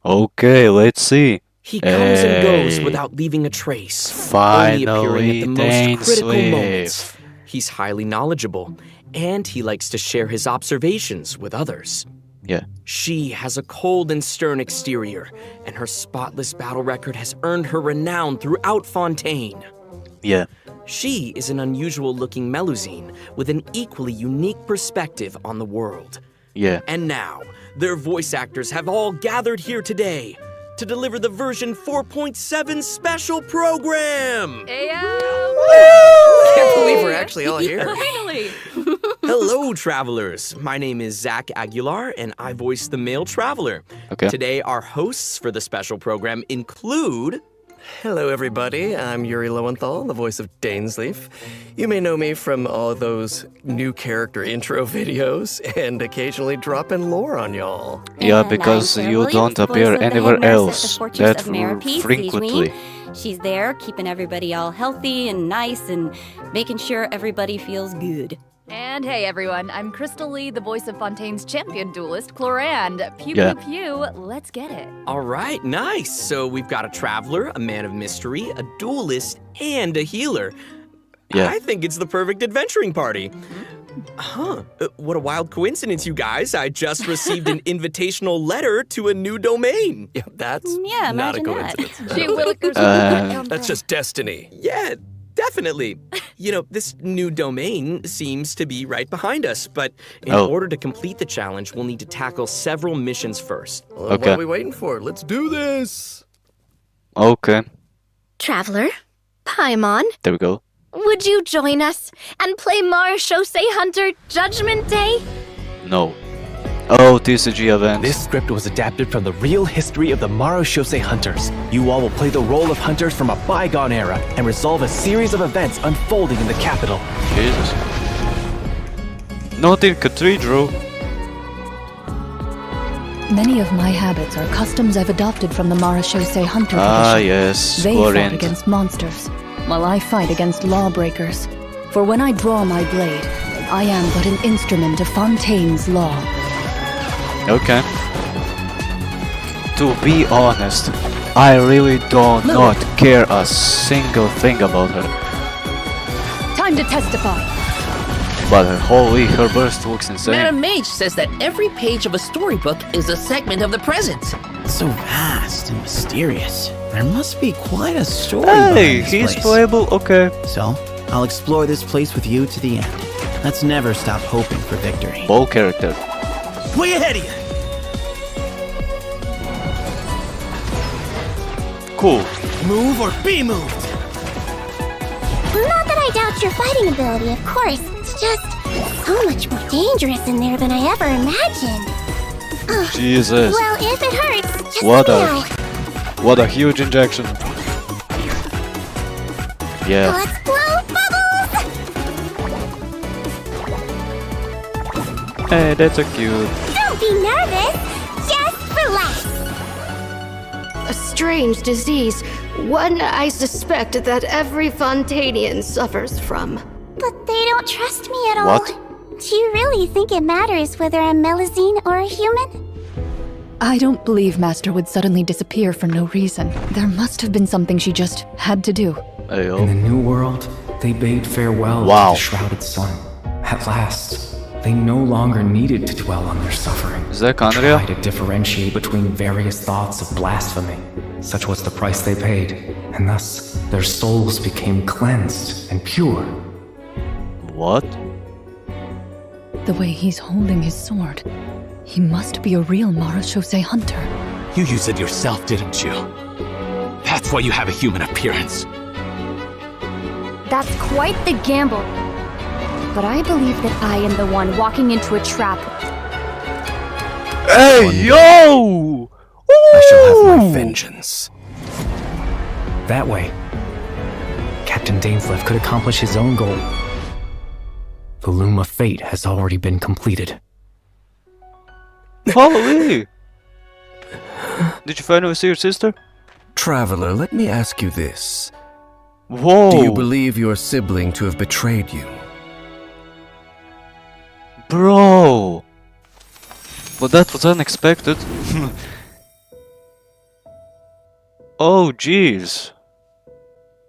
Okay, let's see. He comes and goes without leaving a trace, only appearing at the most critical moments. He's highly knowledgeable, and he likes to share his observations with others. Yeah. She has a cold and stern exterior, and her spotless battle record has earned her renown throughout Fontaine. Yeah. She is an unusual-looking Melusine with an equally unique perspective on the world. Yeah. And now, their voice actors have all gathered here today to deliver the version 4.7 special program! Can't believe we're actually all here. Finally! Hello, travelers. My name is Zach Aguilar, and I voice the male traveler. Okay. Today, our hosts for the special program include... Hello, everybody. I'm Yuri Lowenthal, the voice of Dainsleif. You may know me from all those new character intro videos and occasionally dropping lore on y'all. Yeah, And because I'm Sarah you Williams, don't voice appear of the anywhere head nurse at the else Fortress that of Marapeace, frequently. Zijween. She's there keeping everybody all healthy and nice and making sure everybody feels good. And hey everyone, I'm Crystal Lee, the voice of Fontaine's champion duelist, Clorand. Pew Yeah. pew pew, let's get it. All right, nice. So we've got a traveler, a man of mystery, a duelist, and a healer. Yeah. I think it's the perfect adventuring party. What a wild coincidence, you guys. I just received an invitational letter to a new domain. Yeah, that's Yeah, not a imagine that. coincidence. Gee willikers, That's just destiny. Yeah, definitely. You know, this new domain seems to be right behind us, but in order to complete the challenge, we'll need to tackle several missions first. Well, What Okay. are we waiting for? Let's do this. Okay, Traveler, Paimon, there we go. would you join us and play Marechaussee Hunter Judgment Day? No. Oh, TCG event. This script was adapted from the real history of the Marechaussee Hunters. You all will play the role of hunters from a bygone era and resolve a series of events unfolding in the capital. Jesus. Not in Cathedral. Many of my habits are customs I've adopted from the Marechaussee Hunter Ah, tradition. yes. They fought Glorient. against monsters, while I fight against lawbreakers. For when I draw my blade, I am but an instrument of Fontaine's law. Okay. To be honest, I really don't not care a single thing about her. Time to testify. But holy, her burst looks insane. Madam Mage says that every page of a storybook is a segment of the present. So vast and mysterious. There must be quite a story Hey, behind this he's place. playable, okay. So, I'll explore this place with you to the end. Let's never stop hoping for victory. Ball character. Way ahead of you! Cool. Move or be moved! Not that I doubt your fighting ability, of course. It's just so much more dangerous in there than I ever imagined. Jesus. Well, if it hurts, just What let me a- know. What a huge injection. Yeah. Let's blow bubbles! Hey, that's a cute. Don't be nervous. Just relax. A strange disease, one I suspect that every Fontainian suffers from. But they don't trust me at all. What? Do you really think it matters whether I'm Melusine or a human? I don't believe Master would suddenly disappear for no reason. There must have been something she just had to do. Ayo. In the new world, they bade farewell Wow. to the shrouded sun. At last, they no longer needed to dwell on their suffering. Is that Conria? Try to differentiate between various thoughts of blasphemy. Such was the price they paid, and thus their souls became cleansed and pure. What? The way he's holding his sword. He must be a real Marechaussee Hunter. You used it yourself, didn't you? That's why you have a human appearance. That's quite the gamble. But I believe that I am the one walking into a trap. Hey, yo! I shall have my Ooh! vengeance. That way, Captain Dainsleif could accomplish his own goal. The loom of fate has already been completed. Holy! Did you finally see your sister? Traveler, let me ask you this. Whoa! Do you believe your sibling to have betrayed you? Bro! Well, that was unexpected. Oh, jeez.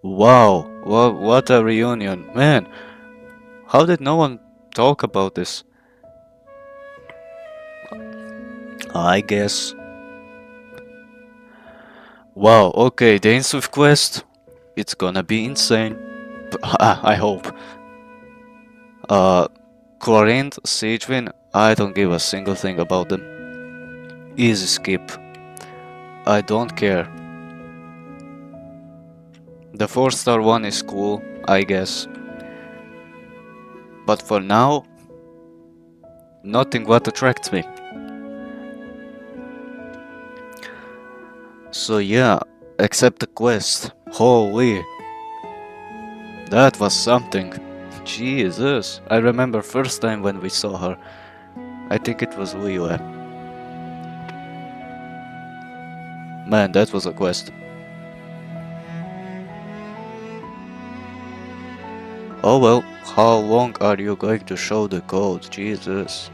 Wow, what a reunion. Man, how did no one talk about this? I guess. Wow, okay, the Inswift quest. It's gonna be insane. I hope. Chlorine, Sagewin, I don't give a single thing about them. Easy skip. I don't care. The 4-star one is cool, I guess. But for now, nothing what attracts me. So yeah, except the quest. Holy. That was something. Jesus. I remember first time when we saw her. I think it was Liyue. Man, that was a quest. Oh well, how long are you going to show the code? Jesus.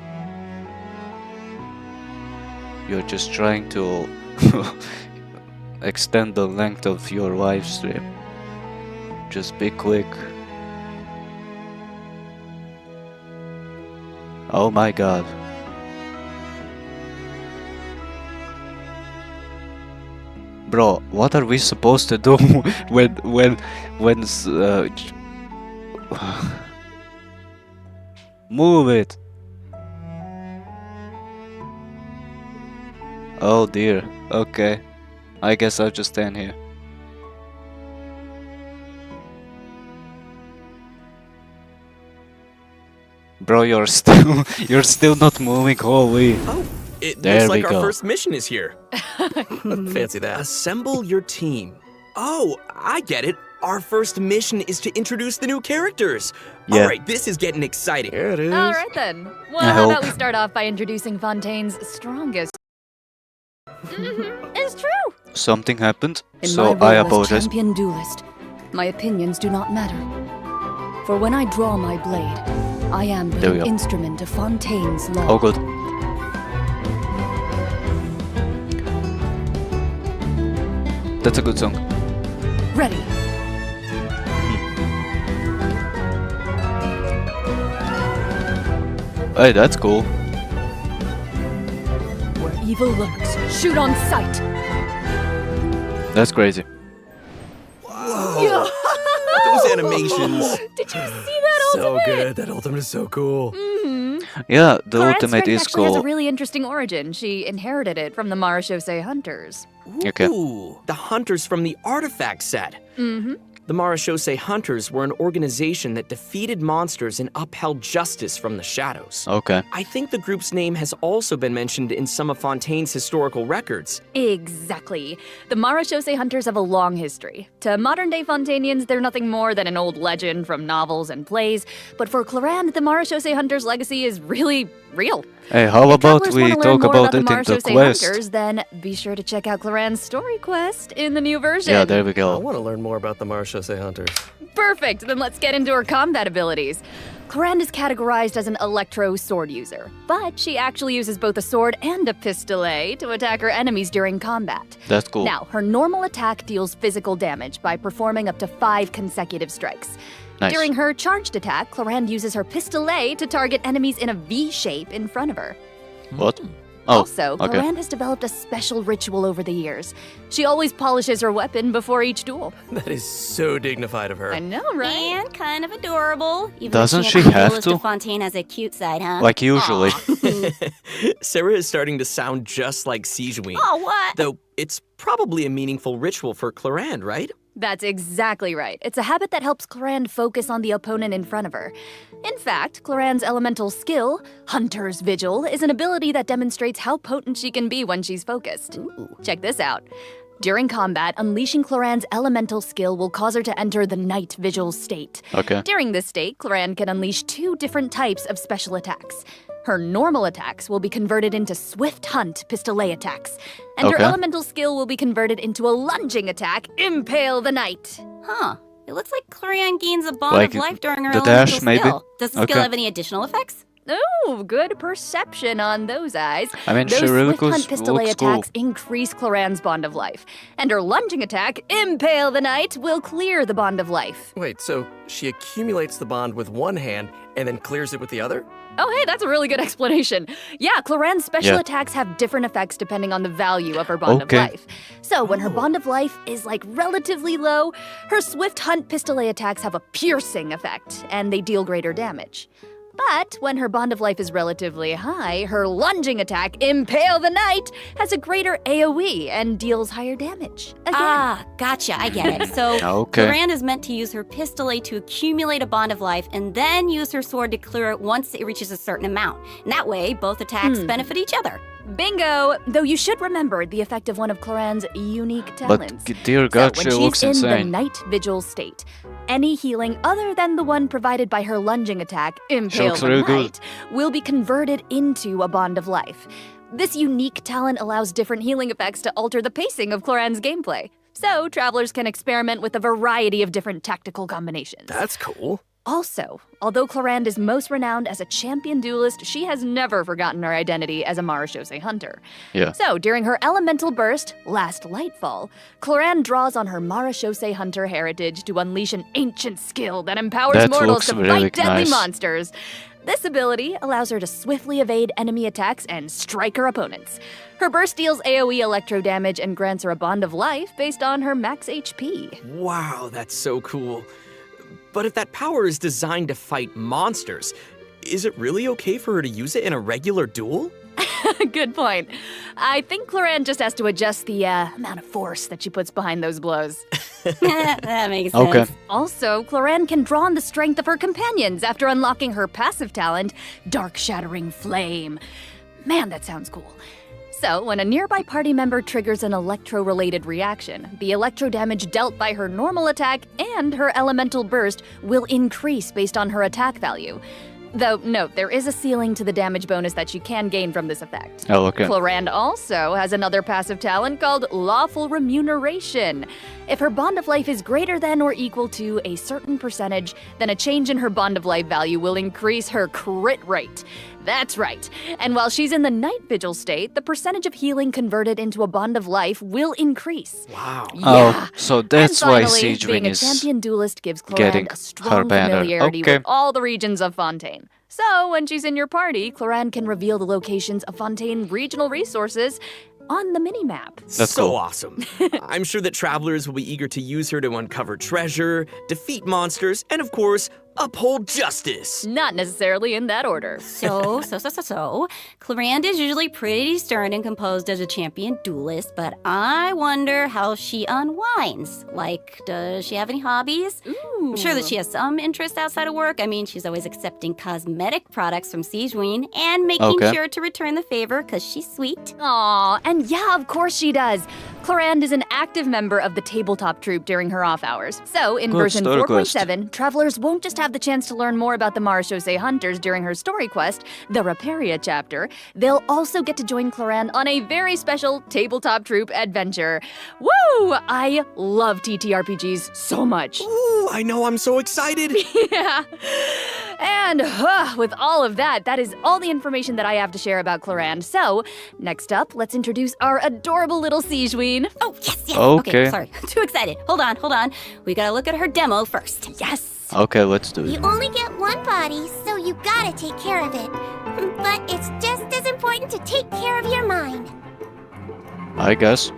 You're just trying to extend the length of your live stream. Just be quick. Oh my god. Bro, what are we supposed to do when move it. Oh dear. Okay. I guess I'll just stand here. Bro, you're still not moving. Holy. Oh, it There looks like we our go. first mission is here. Fancy that. Assemble your team. Oh, I get it. Our first mission is to introduce the new characters. Yeah. All right, this is getting exciting. Here it is. All right then. Well, I how about hope. we start off by introducing Fontaine's strongest? It's true. Something happened, In so my I role as apologize. champion duelist, my opinions do not matter. For when I draw my blade, I am but There we an go. instrument of Fontaine's law. Oh good. That's a good song. Ready. Hey, that's cool. Where evil lurks, shoot on sight. That's crazy. Those animations. Did you see that So ultimate? good. That ultimate is so cool. Yeah, the Clarette's ultimate strength is actually has a cool. really interesting origin. She inherited it from the Marechaussee Hunters. Okay. Ooh, the hunters from the artifact set. Mm-hmm. The Marechaussee Hunters were an organization that defeated monsters and upheld justice from the shadows. Okay. I think the group's name has also been mentioned in some of Fontaine's historical records. Exactly. The Marechaussee Hunters have a long history. To modern-day Fontainians, they're nothing more than an old legend from novels and plays. But for Clorinde, the Marechaussee Hunters' legacy is really real. Hey, how If about travelers we wanna learn talk more about the it in the Marechaussee quest? Hunters, then be sure to check out Clorinde's story quest in the new version. Yeah, there we I go. want to learn more about the Marechaussee Hunters. Perfect. Then let's get into her combat abilities. Clorinde is categorized as an electro sword user, but she actually uses both a sword and a pistolet to attack her enemies during combat. That's cool. Now, her normal attack deals physical damage by performing up to 5 consecutive strikes. Nice. During her charged attack, Clorinde uses her pistolet to target enemies in a V shape in front of her. What? Oh, Also, okay. Clorinde has developed a special ritual over the years. She always polishes her weapon before each duel. That is so dignified of her. I know, right? And kind of adorable. Even Doesn't though she can't have duelist to? Fontaine has a cute side, huh? Like usually. Sarah is starting to sound just like Sigewin. Oh, what? Though it's probably a meaningful ritual for Clorinde, right? That's exactly right. It's a habit that helps Clorinde focus on the opponent in front of her. In fact, Clorinde's elemental skill, Hunter's Vigil, is an ability that demonstrates how potent she can be when she's focused. Check this out. During combat, unleashing Clorinde's elemental skill will cause her to enter the Night Vigil state. Okay. During this state, Clorinde can unleash 2 different types of special attacks. Her normal attacks will be converted into Swift Hunt pistolet attacks, and her Okay. elemental skill will be converted into a lunging attack, Impale the Knight. Huh. It looks like Clorinde gains a bond Like of life during her the elemental dash, maybe? skill. Does the skill Okay. have any additional effects? Oh, good perception on those eyes. I mean, those she really swift hunt pistolet looks cool. attacks increase Cloran's bond of life. And her lunging attack, Impale the Knight, will clear the bond of life. Wait, so she accumulates the bond with one hand and then clears it with the other? Oh, hey, that's a really good explanation. Yeah, Cloran's special Yeah. attacks have different effects depending on the value of her bond Okay. of life. So when her bond of life is like relatively low, her swift hunt pistolet attacks have a piercing effect, and they deal greater damage. But when her bond of life is relatively high, her lunging attack, Impale the Knight, has a greater AoE and deals higher damage. Again. Ah, gotcha, I get it. So, Okay. Cloran is meant to use her pistolet to accumulate a bond of life and then use her sword to clear it once it reaches a certain amount. And that way, both attacks benefit each other. Bingo! Though you should remember the effect of one of Cloran's unique talents. But dear God, so she when looks she's in the insane. night vigil state, any healing other than the one provided by her lunging attack, Impale looks the really good. Knight, will be converted into a bond of life. This unique talent allows different healing effects to alter the pacing of Cloran's gameplay. So travelers can experiment with a variety of different tactical combinations. That's cool. Also, although Cloran is most renowned as a champion duelist, she has never forgotten her identity as a Marashose hunter. Yeah. So, during her elemental burst, Last Lightfall, Cloran draws on her Marashose hunter heritage to unleash an ancient skill that empowers That mortals looks to really fight deadly nice. monsters. This ability allows her to swiftly evade enemy attacks and strike her opponents. Her burst deals AoE electro damage and grants her a bond of life based on her max HP. Wow, that's so cool. But if that power is designed to fight monsters, is it really okay for her to use it in a regular duel? Good point. I think Cloran just has to adjust the amount of force that she puts behind those blows. That makes sense. Okay. Also, Cloran can draw on the strength of her companions after unlocking her passive talent, Dark Shattering Flame. Man, that sounds cool. So, when a nearby party member triggers an electro-related reaction, the electro damage dealt by her normal attack and her elemental burst will increase based on her attack value. Though, note, there is a ceiling to the damage bonus that she can gain from this effect. Oh, okay. Cloran also has another passive talent called Lawful Remuneration. If her bond of life is greater than or equal to a certain percentage, then a change in her bond of life value will increase her crit rate. That's right. And while she's in the night vigil state, the percentage of healing converted into a bond of life will increase. Wow. Yeah. Oh, so that's and why finally, Siegewin being a is champion duelist gives getting Cloran a her strong banner. familiarity Okay. with all the regions of Fontaine. So, when she's in your party, Cloran can reveal the locations of Fontaine regional resources on the minimap. That's so cool. awesome. I'm sure that travelers will be eager to use her to uncover treasure, defeat monsters, and of course, uphold justice. Not necessarily in that order. So, Clorand is usually pretty stern and composed as a champion duelist, but I wonder how she unwinds. Like, does she have any hobbies? Ooh. I'm sure that she has some interest outside of work. I mean, she's always accepting cosmetic products from Siegewin and making Okay. sure to return the favor because she's sweet. Aw, and yeah, of course she does. Clorand is an active member of the tabletop troupe during her off hours. So, in Good version story quest. 4.7, travelers won't just have the chance to learn more about the Marashose hunters during her story quest, the Raparia chapter, they'll also get to join Clorand on a very special tabletop troupe adventure. Woo! I love TTRPGs so much. Ooh, I know, I'm so excited. Yeah. And with all of that, that is all the information that I have to share about Clorand. So, next up, let's introduce our adorable little Siegewin. Oh, yes. Okay. Sorry, I'm too excited. Hold on. We gotta look at her demo first. Yes. Okay, let's do You it. only get one body, so you gotta take care of it. But it's just as important to take care of your mind. I guess.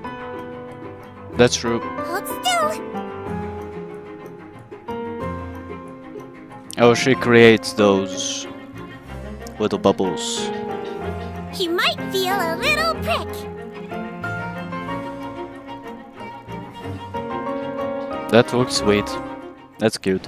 That's true. Hold still. Oh, she creates those little bubbles. He might feel a little prick. That looks sweet. That's cute.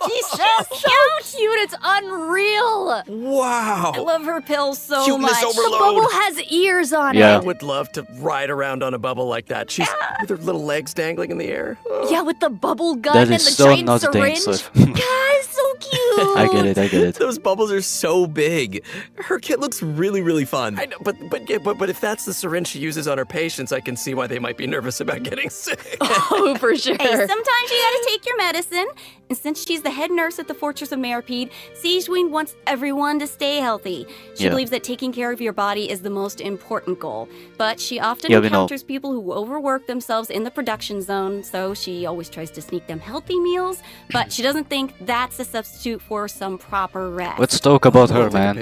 She's so So cute, it's unreal. Wow. I love her pills so Cuteness much. overload. The bubble has ears on Yeah. I would love to ride around on a bubble like that. She's with her little legs dangling in the air. Oh. Yeah, with the bubble gun That and is the so giant not syringe. Dainsleif. Yeah, it's so cute. I get it. Those bubbles are so big. Her kit looks really, really fun. I know, but if that's the syringe she uses on her patients, I can see why they might be nervous about getting sick. Oh, for sure. Hey, sometimes you gotta take your medicine. And since she's the head nurse at the Fortress of Meripede, Sigewinne wants everyone to stay healthy. She believes that taking care of your body is the most important goal. But she often encounters people who overwork themselves in the production zone, so she always tries to sneak them healthy meals, but she doesn't think that's a substitute for some proper rest. Let's talk about her, man.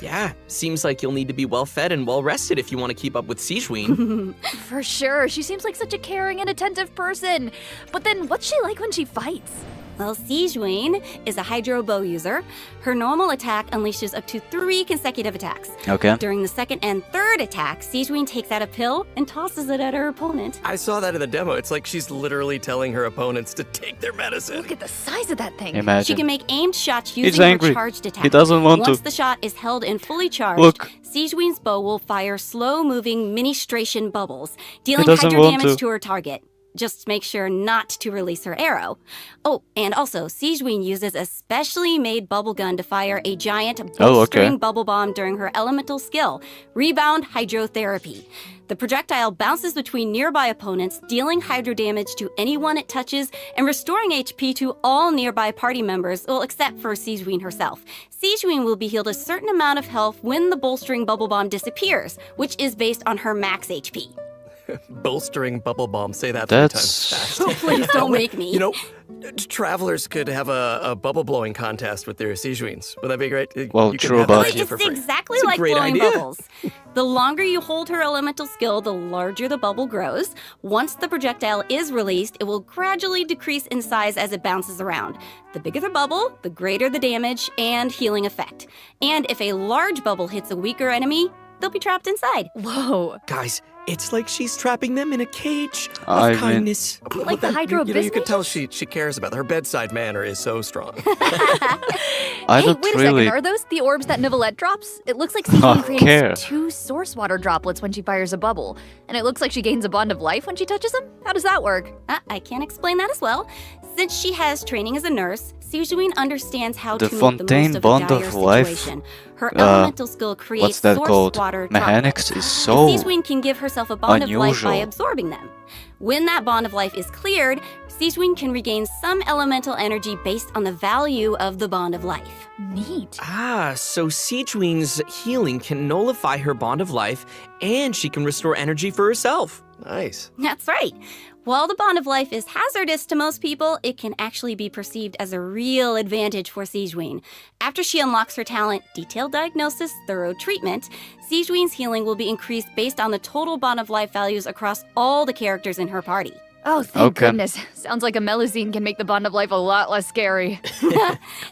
Yeah, seems like you'll need to be well-fed and well-rested if you want to keep up with Sigewinne. For sure. She seems like such a caring and attentive person. But then what's she like when she fights? Well, Sigewinne is a Hydro Bow user. Her normal attack unleashes up to 3 consecutive attacks. Okay. During the second and third attack, Sigewinne takes out a pill and tosses it at her opponent. I saw that in the demo. It's like she's literally telling her opponents to take their medicine. Look at the size of that thing. Imagine. She can make aimed shots He's using her angry. charged attack. He doesn't want Once to. the shot is held and fully charged, Look. Sigewinne's bow will fire slow-moving ministration bubbles, dealing doesn't hydro want damage to. to her target. Just make sure not to release her arrow. Oh, and also, Sigewinne uses a specially made bubble gun to fire a giant bolstering bubble bomb during her elemental skill, Rebound Hydrotherapy. The projectile bounces between nearby opponents, dealing hydro damage to anyone it touches and restoring HP to all nearby party members, well, except for Sigewinne herself. Sigewinne will be healed a certain amount of health when the bolstering bubble bomb disappears, which is based on her max HP. Bolstering bubble bomb. Say that 3 times fast. Please don't make me. You know, travelers could have a bubble blowing contest with their Sigewinnes. Would that be great? Well, you could true, have that but- idea for It's free. exactly It's a like great blowing idea. bubbles. The longer you hold her elemental skill, the larger the bubble grows. Once the projectile is released, it will gradually decrease in size as it bounces around. The bigger the bubble, the greater the damage and healing effect. And if a large bubble hits a weaker enemy, they'll be trapped inside. Whoa. Guys, it's like she's trapping them in a cage of I mean- kindness. Like the Hydro you could tell she cares about her bedside manner is so strong. I Hey, don't wait a really. second. Are those the orbs that Nivelette drops? It looks like Sigewinne creates care. 2 source water droplets when she fires a bubble. And it looks like she gains a bond of life when she touches them? How does that work? I can explain that as well. Since she has training as a nurse, Sigewinne understands how The to make the Fontaine most of bond a dire of life, situation. Her elemental skill creates what's that source called? water Mechanics droplets. is so Sigewinne can give herself a bond of life by unusual. absorbing them. When that bond of life is cleared, Sigewinne can regain some elemental energy based on the value of the bond of life. Neat. Ah, so Sigewinne's healing can nullify her bond of life, and she can restore energy for herself. Nice. That's right. While the bond of life is hazardous to most people, it can actually be perceived as a real advantage for Sigewinne. After she unlocks her talent, Detailed Diagnosis, Thorough Treatment, Sigewinne's healing will be increased based on the total bond of life values across all the characters in her party. Oh, thank Okay. goodness. Sounds like a Melusine can make the bond of life a lot less scary.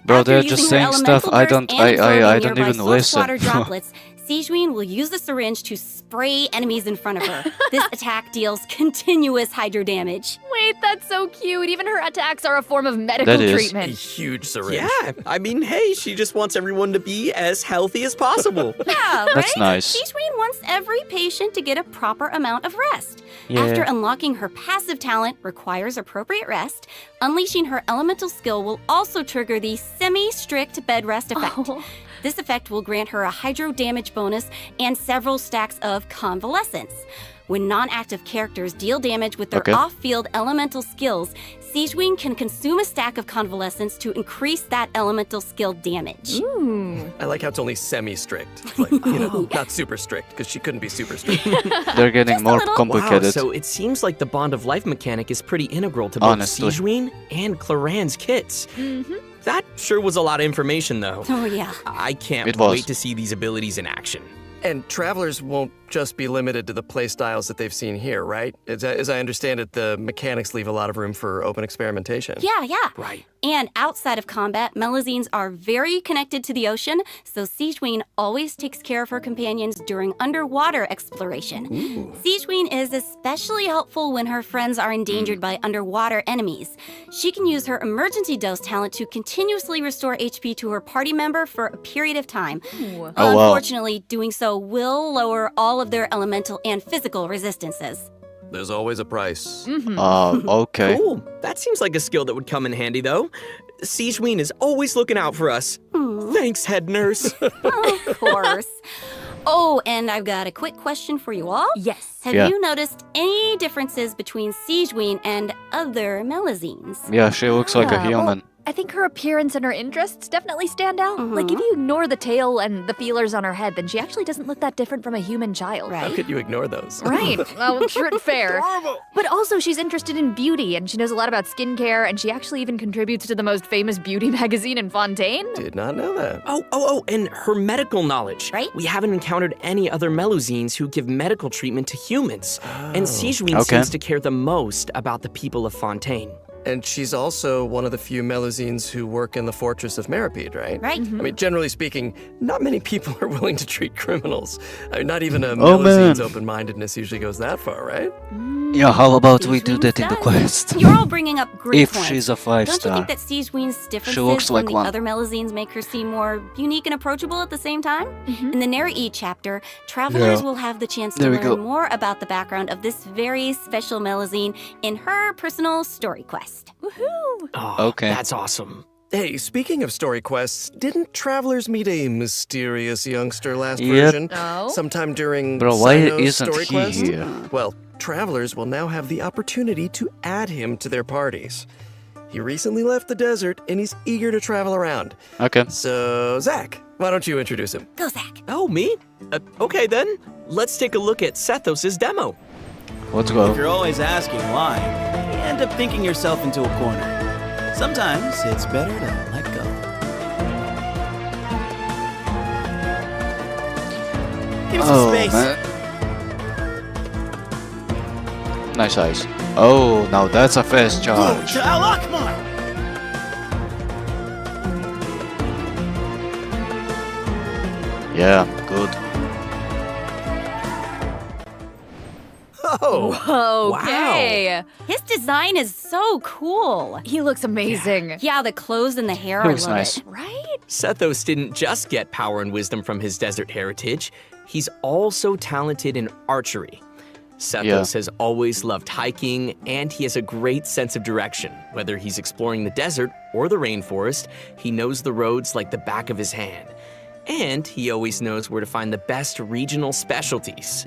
Bro, After they're using just her saying stuff elemental I burst don't. and I absorbing don't nearby even source listen. water droplets, Sigewinne will use the syringe to spray enemies in front of her. This attack deals continuous hydro damage. Wait, that's so cute. Even her attacks are a form of medical That is. A treatment. huge syringe. Yeah, I mean, hey, she just wants everyone to be as healthy as possible. Yeah, That's right? nice. Sigewinne wants every patient to get a proper amount of rest. Yeah. After unlocking her passive talent requires appropriate rest, unleashing her elemental skill will also trigger the semi-strict bed rest effect. Oh. This effect will grant her a hydro damage bonus and several stacks of convalescence. When non-active characters deal damage with their Okay. off-field elemental skills, Sigewinne can consume a stack of convalescence to increase that elemental skill damage. Ooh. I like how it's only semi-strict. Like, not super strict, because she couldn't be super strict. They're getting more Wow, complicated. so it seems like the bond of life mechanic is pretty integral to both Honestly. Sigewinne and Claran's kits. Mm-hmm. That sure was a lot of information, though. Oh yeah. I can't It was. wait to see these abilities in action. And travelers won't just be limited to the playstyles that they've seen here, right? As I understand it, the mechanics leave a lot of room for open experimentation. Yeah. Right. And outside of combat, Melusines are very connected to the ocean, so Sigewinne always takes care of her companions during underwater exploration. Sigewinne is especially helpful when her friends are endangered by underwater enemies. She can use her emergency dose talent to continuously restore HP to her party member for a period of time. Ooh. Oh, wow. Unfortunately, doing so will lower all of their elemental and physical resistances. there's always a price. Okay. Cool. That seems like a skill that would come in handy, though. Sigeween is always looking out for us. Thanks, head nurse. Of course. Oh, and I've got a quick question for you all. Yes. Have you noticed any differences between Sigeween and other Melazines? Yeah, she looks like a human. I think her appearance and her interests definitely stand out. Like, if you ignore the tail and the feelers on her head, then she actually doesn't look that different from a human child. Right. How could you ignore those? Right. Well, true and fair. But also, she's interested in beauty, and she knows a lot about skincare, and she actually even contributes to the most famous beauty magazine in Fontaine. Did not know that. Oh, and her medical knowledge. Right. We haven't encountered any other Melazines who give medical treatment to humans. And Sigeween seems to care the most about the people of Fontaine. And she's also one of the few Melazines who work in the Fortress of Meripede, right? Right. I mean, generally speaking, not many people are willing to treat criminals. I mean, not even a Melazine's open-mindedness usually goes that far, right? Yeah, how about we do that in the quest? You're all bringing up great If points. she's a Don't you 5-star. think that Sigeween's differences looks from like the one. other Melazines make her seem more unique and approachable at the same time? In the Neri chapter, travelers will have the chance to learn more about the background of this very special Melazine in her personal story quest. Woohoo! Okay. That's awesome. Hey, speaking of story quests, didn't travelers meet a mysterious youngster last version? Oh? Sometime during Bro, why Sino's isn't story he quest? here? Well, travelers will now have the opportunity to add him to their parties. He recently left the desert and he's eager to travel around. Okay. So, Zach, why don't you introduce him? Go, Zach. Oh, me? Okay, then. Let's take a look at Sethos' demo. Let's If go. you're always asking why, you end up thinking yourself into a corner. Sometimes it's better to let go. Give me some space. Man. Nice eyes. Oh, now that's a fast charge. Come on! Yeah, good. Oh, Okay. His design is so cool. He looks amazing. Yeah, the clothes and the hair, He I looks love nice. it. Right? Sethos didn't just get power and wisdom from his desert heritage, he's also talented in archery. Sethos has always loved hiking, and he has a great sense of direction. Whether he's exploring the desert or the rainforest, he knows the roads like the back of his hand. And he always knows where to find the best regional specialties.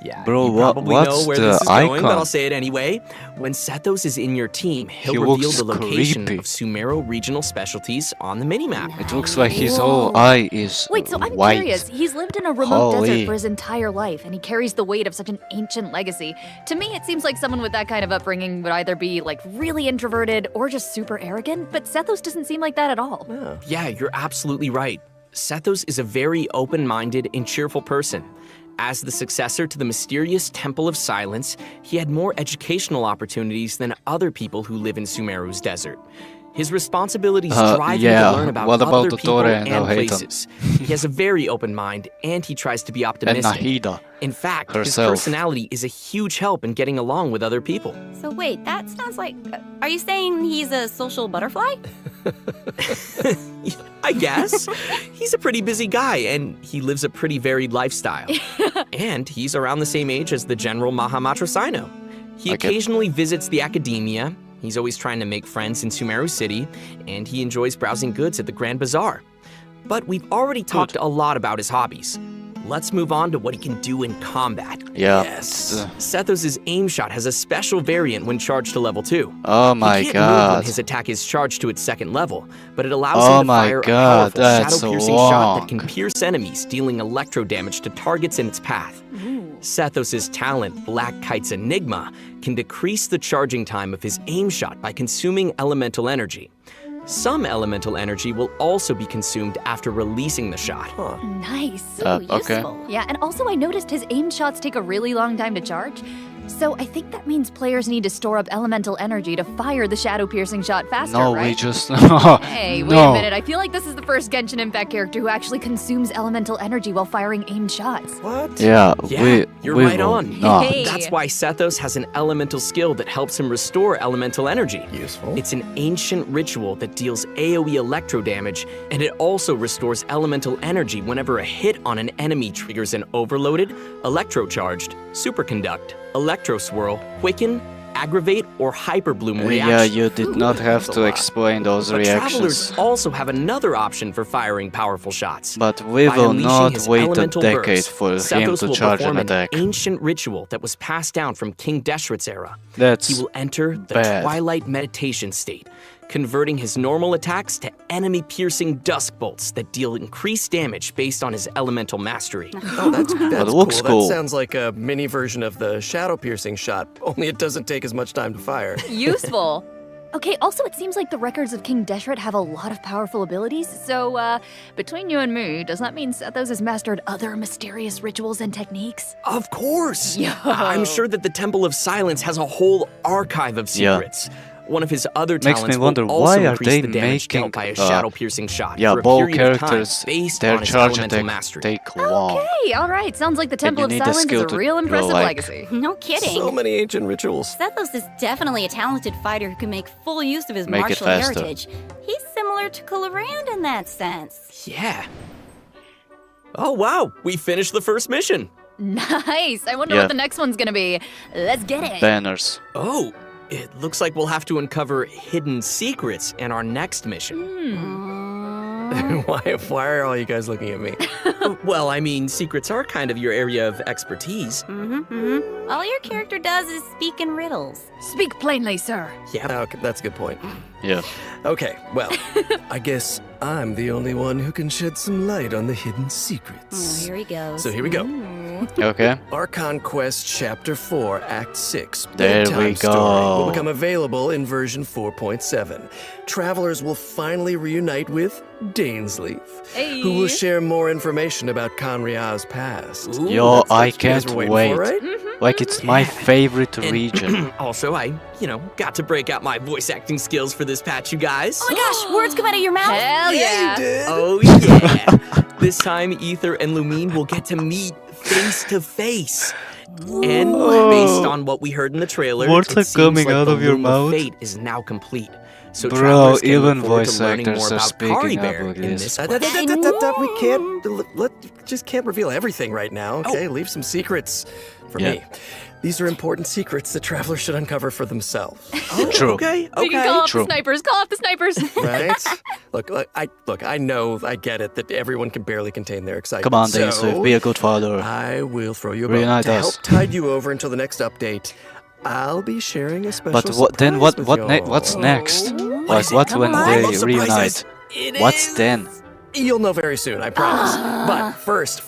Yeah, Bro, you probably what's know where the this is going, but icon? I'll say it anyway. When Sethos is in your team, he'll He reveal looks the location creepy. of Sumero regional specialties on the minimap. It looks like his whole eye is Wait, so I'm white. curious. He's lived in a remote Holy. desert for his entire life, and he carries the weight of such an ancient legacy. To me, it seems like someone with that kind of upbringing would either be, like, really introverted or just super arrogant, but Sethos doesn't seem like that at all. Yeah, you're absolutely right. Sethos is a very open-minded and cheerful person. As the successor to the mysterious Temple of Silence, he had more educational opportunities than other people who live in Sumeru's desert. His responsibilities drive him to learn about what about other the people Tore and and Hayton? places. He has a very open mind, and he tries to be And optimistic. Nahida. In fact, herself. his personality is a huge help in getting along with other people. So wait, that sounds like... are you saying he's a social butterfly? I guess. He's a pretty busy guy, and he lives a pretty varied lifestyle. And he's around the same age as the General Mahamatra Sino. He occasionally visits the academia, he's always trying to make friends in Sumeru City, and he enjoys browsing goods at the Grand Bazaar. But we've already talked a lot about his hobbies. Let's move on to what he can do in combat. Yeah. Yes. Sethos' aim shot has a special variant when charged to level 2. Oh my He can't move when god. his attack is charged to its second level, but it allows Oh him to my fire god, a powerful that's shadow-piercing shot long. that can pierce enemies, dealing electro damage to targets in its path. Sethos' talent, Black Kite's Enigma, can decrease the charging time of his aim shot by consuming elemental energy. Some elemental energy will also be consumed after releasing the shot. Nice. okay. Yeah, and also I noticed his aim shots take a really long time to charge. So I think that means players need to store up elemental energy to fire the shadow-piercing shot faster, No, right? we just... Hey, wait no. a minute. I feel like this is the first Genshin Impact character who actually consumes elemental energy while firing aimed shots. What? Yeah, You're we right will on. not. Hey. That's why Sethos has an elemental skill that helps him restore elemental energy. Useful. It's an ancient ritual that deals AoE electro damage, and it also restores elemental energy whenever a hit on an enemy triggers an overloaded, electrocharged, superconduct, Electro Swirl, Quicken, Aggravate, or Hyperbloom reactions. Yeah, you did not have to explain those But reactions. travelers also have another option for firing powerful shots. But we By will unleashing not his wait a elemental decade burst, for him Sethos to will charge an perform attack. ancient ritual that was passed down from King Deshret's era. That's He will enter the bad. Twilight Meditation state, converting his normal attacks to enemy-piercing dusk bolts that deal increased damage based on his elemental mastery. Oh, that's But it looks cool. cool. That sounds like a mini version of the shadow piercing shot, only it doesn't take as much time to fire. Useful. Okay, also it seems like the records of King Deshret have a lot of powerful abilities, so between you and me, does that mean Sethos has mastered other mysterious rituals and techniques? Of course! Yo. I'm sure that the Temple of Silence has a whole archive of Yeah. secrets. One of his other Makes talents me wonder, will also why are increase they the damage making dealt by a shadow-piercing shot yeah, for a bow period of time characters based their on his charge elemental attack mastery. take long. Hey, all right. Sounds like the Temple you of need the Silence skill is a to real go, impressive like- legacy. No kidding. So many ancient rituals. Sethos is definitely a talented fighter who can make full use of his Make it martial faster. heritage. He's similar to Colorand in that sense. Yeah. Oh, wow. We finished the first mission. Nice. I wonder Yeah. what the next one's gonna be. Let's get it. Banners. Oh, it looks like we'll have to uncover hidden secrets in our next mission. Why are all you guys looking at me? Well, I mean, secrets are kind of your area of expertise. All your character does is speak in riddles. Speak plainly, sir. Yeah. Okay, that's a good point. Yeah. Okay, well, I guess I'm the only one who can shed some light on the hidden secrets. Oh, here he goes. So here we go. Okay. Archon Quest Chapter 4, Act 6. There Bedtime we Story go. will become available in version 4.7. Travelers will finally reunite with Dainsleaf, who will share more information about Conria's past. Ooh, Yo, That's what I you guys can't were waiting wait. for, right? Like, it's my favorite region. Also, I, got to break out my voice acting skills for this patch, you guys. Oh my gosh, words come out of your mouth? Hell yeah. You did. Oh, yeah. This time, Ether and Lumine will get to meet face to face. And based on what we heard in the trailer, Words it are seems coming like out the of your Loom of mouth. Fate is now complete. So Bro, travelers can even look forward voice to learning actors more are about speaking Kari up Bear like in this. this. We can't, just can't reveal everything right now, okay? Leave some secrets for Yeah. me. These are important secrets that travelers should uncover for themselves. True. Okay, We can call off True. the snipers. Call off the snipers. Right? I know, I get it that everyone can barely contain their excitement. Come on, so Dainswift, be a good father. I will throw you a bone Reunite to us. help tide you over until the next update. I'll be sharing a special But what then? surprise with y'all. What's next? What Like is it? what Come when on. they I love surprises. reunite? What's then? You'll know very soon, I promise. But first,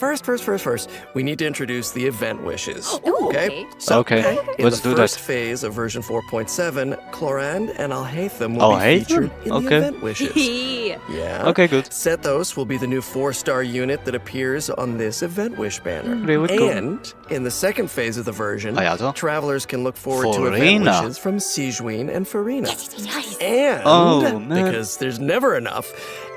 we need to introduce the event wishes. Okay? So, Okay, in let's the do first that. phase of version 4.7, Clorand and Alhaitham will Oh, be Haitham? featured in Okay. the event wishes. Yeah. Okay, good. Sethos will be the new 4-star unit that appears on this event wish banner. Really cool. And in the second phase of the version, Ayato? travelers can look forward to event Farina. wishes from Sigewin and Farina. And Oh, man. because there's never enough,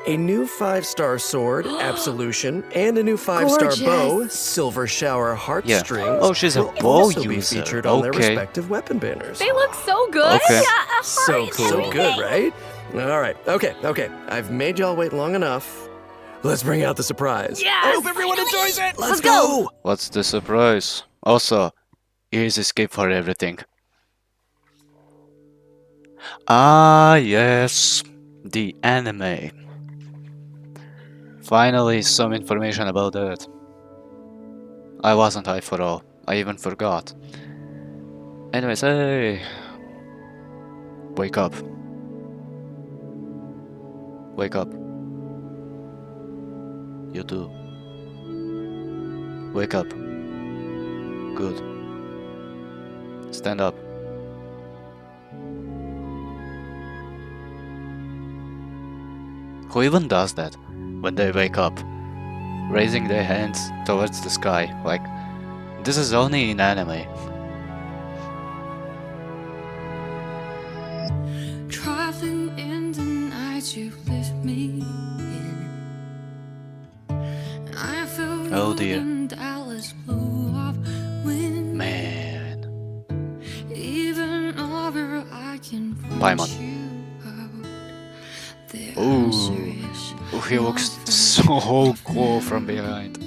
a new 5-star sword, Absolution, and a new 5-star bow, Gorgeous. Silver Shower Heartstrings. Oh, she's a will bow also be user. featured on their Okay. respective weapon banners. They look so good. Okay. So cool. So good, right? All right. Okay. I've made y'all wait long enough. Let's bring out the surprise. Yes! I hope everyone enjoys it. Let's go. What's the surprise? Also, here's escape for everything. Ah, yes, the anime. Finally, some information about that. I wasn't high for all. I even forgot. Anyways, hey. Wake up. Wake up. You too. Wake up. Good. Stand up. Who even does that when they wake up? Raising their hands towards the sky, like, this is only in anime. Traveling in the night you lift me in. I feel Oh dear. and Dallas blew off wind. Man. Even over I can Paimon. point you out. The Ooh. answer is Ooh, he looks so cool from behind.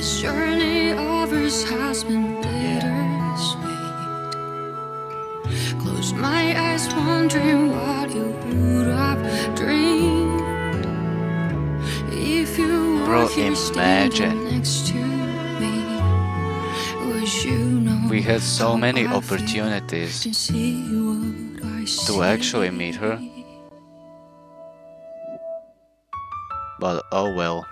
This journey of ours has been bittersweet. Close my eyes, wondering what you would have dreamed if you were here standing next to me. Would you know we had so many opportunities to actually meet her. But oh well,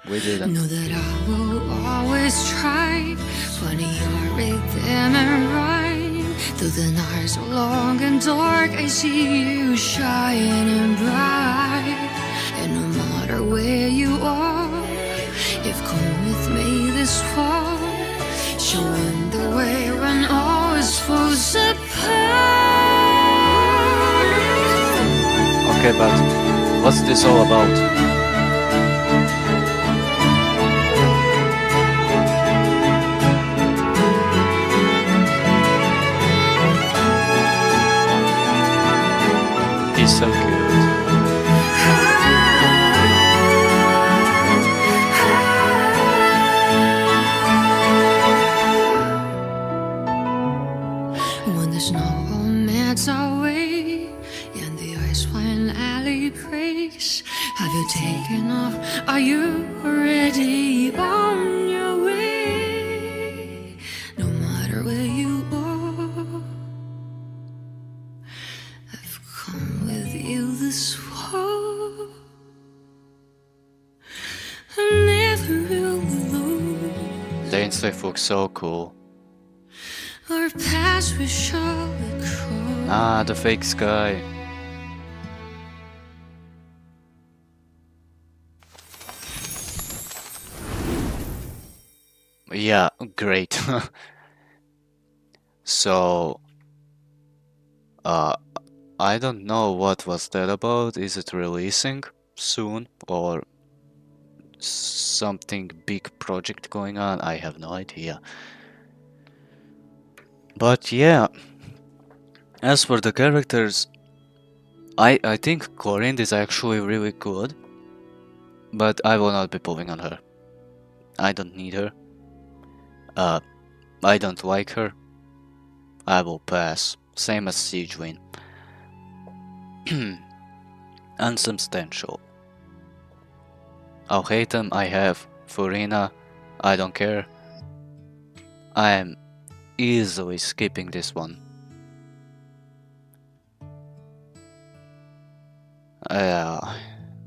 we didn't. Know that I will always try when you're with them and right. Though the nights are long and dark, I see you shining bright. And no matter where you are, you've come with me this far, showing the way when all is falls apart. Okay, but what's this all about? He's so cute. When the snow melts away and the ice fine alley breaks, have you taken off? Are you already on your way? No matter where you are, I've come with you this far. I never will lose. Dainsleif looks so cool. Our paths we shall cross. Ah, the fake sky. Yeah, great. So, I don't know what was that about. Is it releasing soon or something big project going on? I have no idea. But yeah, as for the characters, I think Corinne is actually really good, but I will not be pulling on her. I don't need her. I don't like her. I will pass. Same as Siegewin. Unsubstantial. I'll hate them. I have Furina. I don't care. I am easily skipping this one.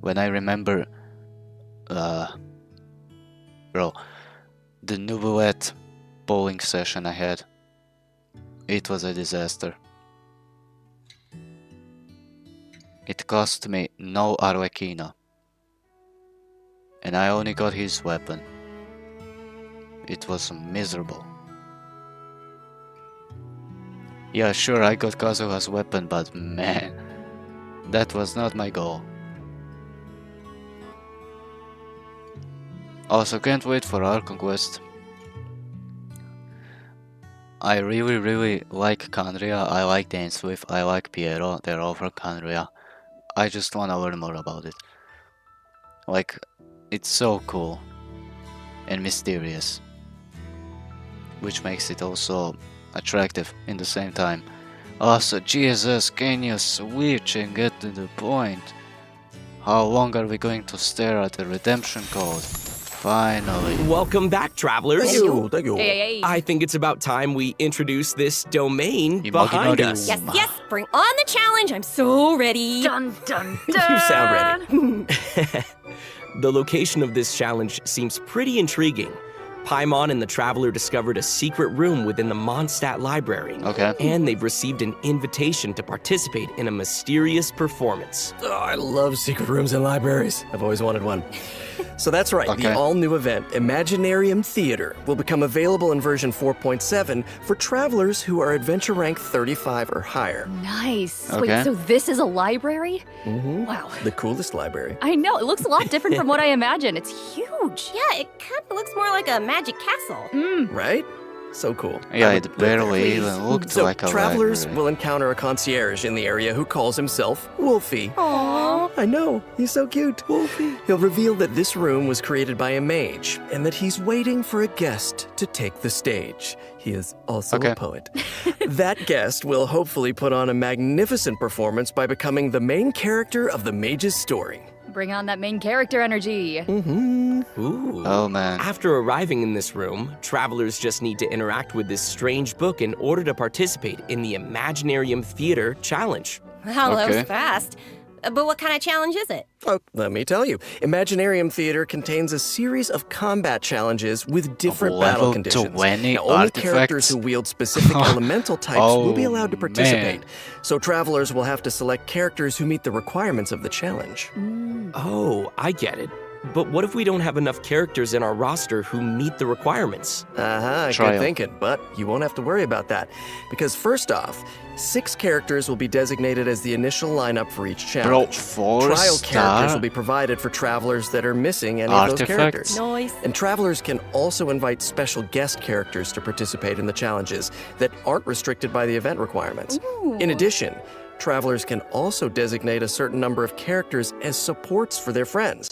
When I remember, bro, the Nouvellette bowling session I had, it was a disaster. It cost me no Arlecchino, and I only got his weapon. It was miserable. Yeah, sure, I got Kazuha's weapon, but man, that was not my goal. Also, can't wait for our conquest. I really like Kandria, I like Dainsleif, I like Piero, they're all from Kandria. I just wanna learn more about it. Like, it's so cool and mysterious, which makes it also attractive in the same time. Also, Jesus, can you switch and get to the point? How long are we going to stare at the redemption code? Finally. Welcome back, travelers. Thank you. Hey. I think it's about time we introduce this domain behind us. Yes, bring on the challenge. I'm so ready. Dun dun You sound ready. The location of this challenge seems pretty intriguing. Paimon and the Traveler discovered a secret room within the Mondstadt Library. Okay. And they've received an invitation to participate in a mysterious performance. Oh, I love secret rooms in libraries. I've always wanted one. So that's right, Okay. the all-new event, Imaginarium Theater, will become available in version 4.7 for travelers who are adventure rank 35 or higher. Nice. Okay. Wait, so this is a library? Mm-hmm. Wow. The coolest library. I know, it looks a lot different from what I imagined. It's huge. Yeah, it kind of looks more like a magic castle. Right? So cool. Yeah, I would it live there. barely even looked So like a travelers library. will encounter a concierge in the area who calls himself Wolfie. Aww. I know. He's so cute. Wolfie. He'll reveal that this room was created by a mage and that he's waiting for a guest to take the stage. He is also a poet. That guest will hopefully put on a magnificent performance by becoming the main character of the mage's story. Bring on that main character energy. Ooh. Oh, man. After arriving in this room, travelers just need to interact with this strange book in order to participate in the Imaginarium Theater Challenge. Wow, that was fast. But what kind of challenge is it? Oh, let me tell you. Imaginarium Theater contains a series of combat challenges with different battle conditions. Now, only characters who wield specific elemental types will be allowed to participate. So travelers will have to select characters who meet the requirements of the challenge. Oh, I get it. But what if we don't have enough characters in our roster who meet the requirements? Good thinking, but you won't have to worry about that. Because first off, 6 characters will be designated as the initial lineup for each challenge. Trial characters will be provided for travelers that are missing any of those characters. Nice. And travelers can also invite special guest characters to participate in the challenges that aren't restricted by the event requirements. In addition, travelers can also designate a certain number of characters as supports for their friends.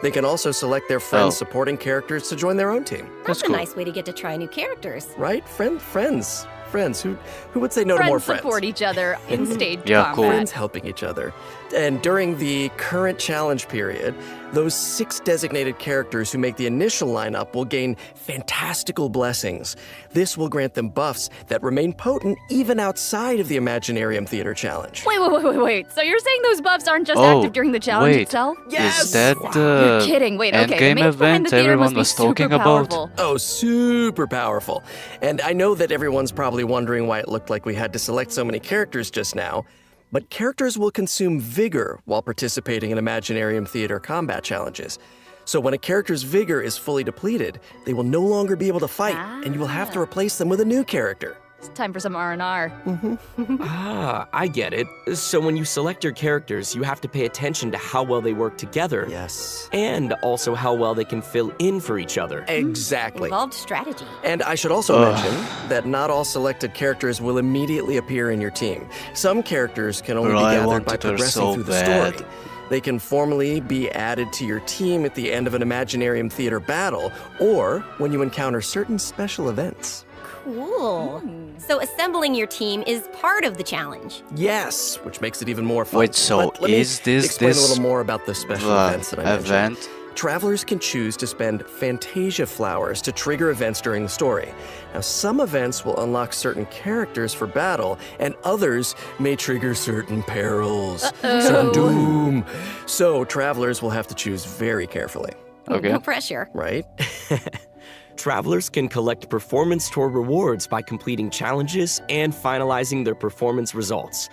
They can also select their friends' supporting characters to join their own team. That's a nice way to get to try new characters. Right? Friends. Who would say no to more friends? Friends support each other in stage combat. Cool. Friends helping each other. And during the current challenge period, those 6 designated characters who make the initial lineup will gain fantastical blessings. This will grant them buffs that remain potent even outside of the Imaginarium Theater Challenge. Wait. So you're saying those buffs aren't just active during the challenge itself? Yes! Is that the You're kidding. Wait, okay. endgame event everyone was talking about? Oh, super powerful. And I know that everyone's probably wondering why it looked like we had to select so many characters just now. But characters will consume vigor while participating in Imaginarium Theater combat challenges. So when a character's vigor is fully depleted, they will no longer be able to fight, and you will have to replace them with a new character. It's time for some R&R. I get it. So when you select your characters, you have to pay attention to how well they work together. Yes. And also how well they can fill in for each other. Exactly. Involved strategy. And I should also mention that not all selected characters will immediately appear in your team. Some characters can only be gathered by progressing through the story. They can formally be added to your team at the end of an Imaginarium Theater battle, or when you encounter certain special events. Cool. So assembling your team is part of the challenge. Yes, which makes it even more fun. Wait, so Let me is this explain a little more about the special events that I mentioned. event? Travelers can choose to spend Fantasia flowers to trigger events during the story. Now, some events will unlock certain characters for battle, and others may trigger certain perils, certain doom. So, travelers will have to choose very carefully. Okay. No pressure. Right? Travelers can collect performance tour rewards by completing challenges and finalizing their performance results.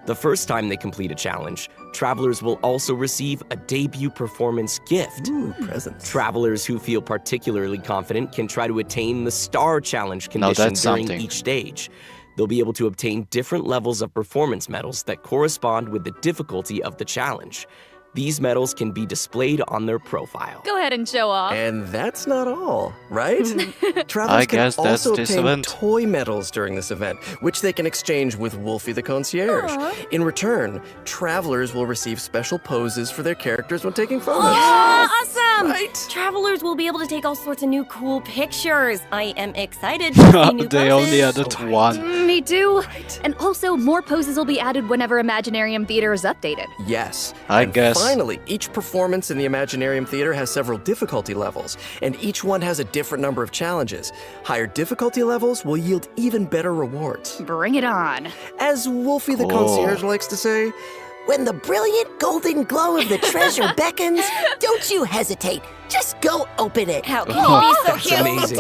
The first time they complete a challenge, travelers will also receive a debut performance gift. Ooh, presents. Travelers who feel particularly confident can try to attain the Star Challenge condition during each stage. They'll be able to obtain different levels of performance medals that correspond with the difficulty of the challenge. These medals can be displayed on their profile. Go ahead and show off. And that's not all, right? Travelers I guess can that's also this obtain event. toy medals during this event, which they can exchange with Wolfie the Concierge. In return, travelers will receive special poses for their characters when taking photos. Oh, awesome! Right? Travelers will be able to take all sorts of new cool pictures. I am excited to see new They poses. only added one. Me too. And also, more poses will be added whenever Imaginarium Theater is updated. Yes. I And guess. Finally, each performance in the Imaginarium Theater has several difficulty levels, and each one has a different number of challenges. Higher difficulty levels will yield even better rewards. Bring it on. As Wolfie the Concierge likes to say, when the brilliant golden glow of the treasure beckons, don't you hesitate. Just go open it. How can he be so cute? Amazing.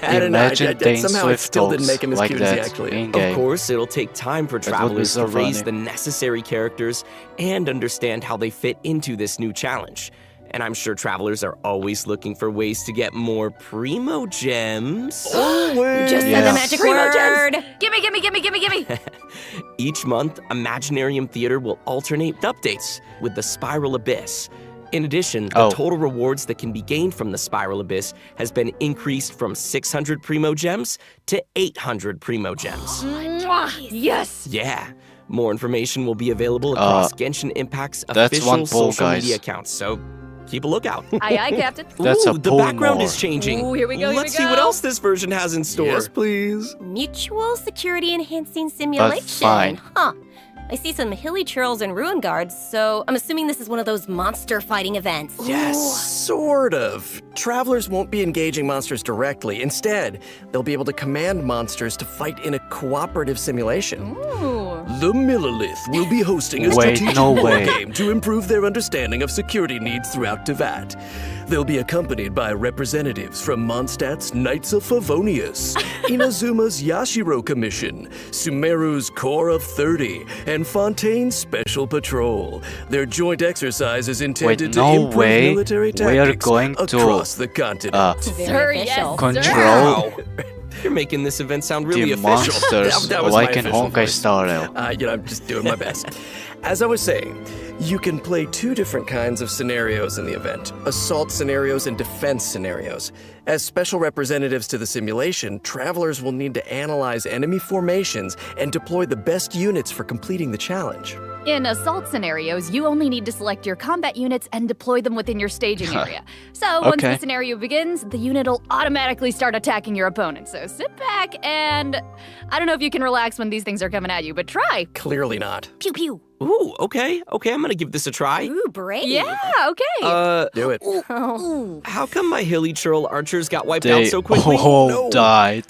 I don't know, Imagine Dane somehow it Swift still didn't talks make him as like cute as he that actually is. in-game. Of course, it'll take time for would be travelers so to raise funny. the necessary characters and understand how they fit into this new challenge. And I'm sure travelers are always looking for ways to get more primo gems. Just said the magic word. Gimme. Each month, Imaginarium Theater will alternate updates with the Spiral Abyss. In addition, the total rewards that can be gained from the Spiral Abyss has been increased from 600 primo gems to 800 primo gems. Yes. Yeah. More information will be available across Genshin Impact's that's official one poll, social guys. media accounts, so keep a lookout. Aye, Captain. That's Ooh, a the poll background more. is changing. Ooh, here we go, Let's see what else this version has in store. Yes, please. Mutual security enhancing simulation. fine. Huh. I see some hilly churls and ruin guards, so I'm assuming this is one of those monster fighting events. Yes, sort of. Travelers won't be engaging monsters directly. Instead, they'll be able to command monsters to fight in a cooperative simulation. The Millilith will be hosting a Wait, strategic no war way. game to improve their understanding of security needs throughout Tevat. They'll be accompanied by representatives from Mondstadt's Knights of Favonius, Inazuma's Yashiro Commission, Sumeru's Corps of 30, and Fontaine's Special Patrol. Their joint exercise is intended to no improve way. military We are tactics going to, across the continent. Sir, yes, Control You're making this event sound really the official. monsters That was like my in official Honkai voice. Star Rail. I'm just doing my best. As I was saying, you can play two different kinds of scenarios in the event: assault scenarios and defense scenarios. As special representatives to the simulation, travelers will need to analyze enemy formations and deploy the best units for completing the challenge. In assault scenarios, you only need to select your combat units and deploy them within your staging area. So once Okay. the scenario begins, the unit will automatically start attacking your opponent. So sit back and I don't know if you can relax when these things are coming at you, but try. Clearly not. Pew pew. Ooh, okay, I'm gonna give this a try. Ooh, brave. Yeah, okay. Do it. Oh. How come my hilly churl archers got wiped out They so quickly? all No. died.